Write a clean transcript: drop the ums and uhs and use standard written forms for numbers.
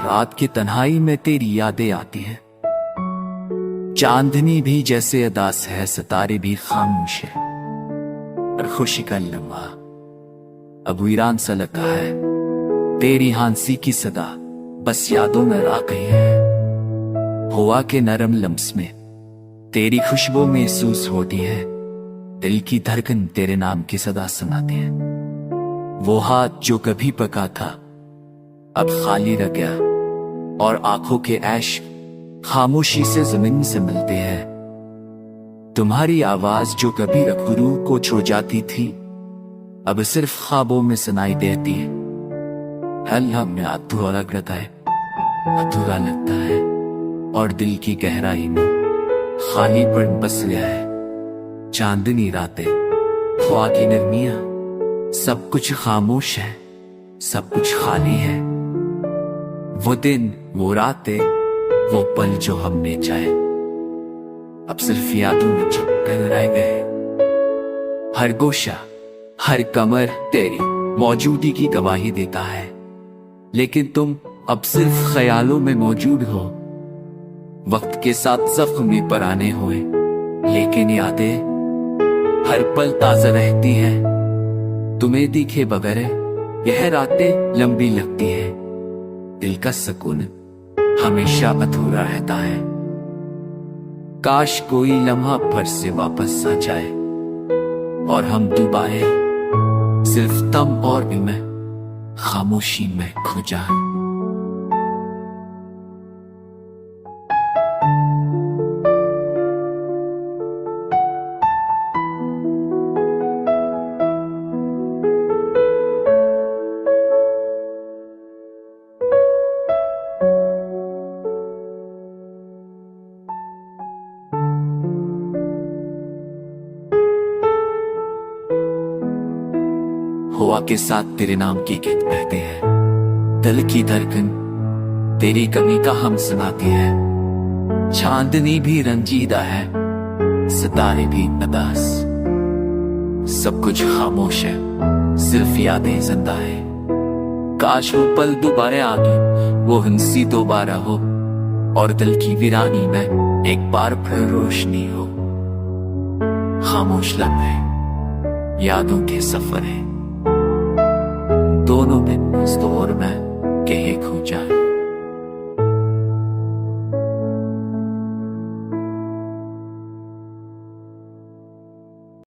रात की तन्हाई में तेरी यादें आती हैं। चांदनी भी जैसे अदास है, सितारे भी खामोश है, और खुशी का लम्हा अब वीरान सा लगा है। तेरी हांसी की सदा बस यादों में आ गई है। हवा के नरम लम्स में तेरी खुशबू महसूस होती है। दिल की धड़कन तेरे नाम की सदा सुनाती है। वो हाथ जो कभी पका था अब खाली रह गया, और आंखों के ऐश खामोशी से जमीन से मिलते हैं। तुम्हारी आवाज जो कभी रूह को छू जाती थी अब सिर्फ ख्वाबों में सुनाई देती है। हल हमें अधूरा लगता है, अधूरा लगता है, और दिल की गहराई में खालीपन बस गया है। चांदनी रातें, ख्वाब की नरमियां, सब कुछ खामोश है, सब कुछ खाली है। वो दिन, वो रातें, वो पल जो हमने चाहे अब सिर्फ यादों में छुप कर रह गए। हर गोशा, हर कमर तेरी मौजूदगी की गवाही देता है, लेकिन तुम अब सिर्फ ख्यालों में मौजूद हो। वक्त के साथ जख्म पुराने हुए, लेकिन यादें हर पल ताजा रहती हैं। तुम्हें दिखे बगैर यह रातें लंबी लगती है। दिल का सुकून हमेशा अधूरा रहता है। काश कोई लम्हा फिर से वापस आ जाए और हम दोबारा सिर्फ तुम और मैं खामोशी में खो जाए। हवा के साथ तेरे नाम की गीत बहते हैं। दिल की धड़कन तेरी कमी का हम सुनाती है। चांदनी भी रंजीदा है, सितारे भी उदास, सब कुछ खामोश है, सिर्फ यादें जिंदा है। काश वो पल दोबारा आ गए, वो हंसी दोबारा हो, और दिल की वीरानी में एक बार फिर रोशनी हो। खामोश लम्हे यादों के सफर है, दोनों दिन इस दौर में कहीं खो जाए।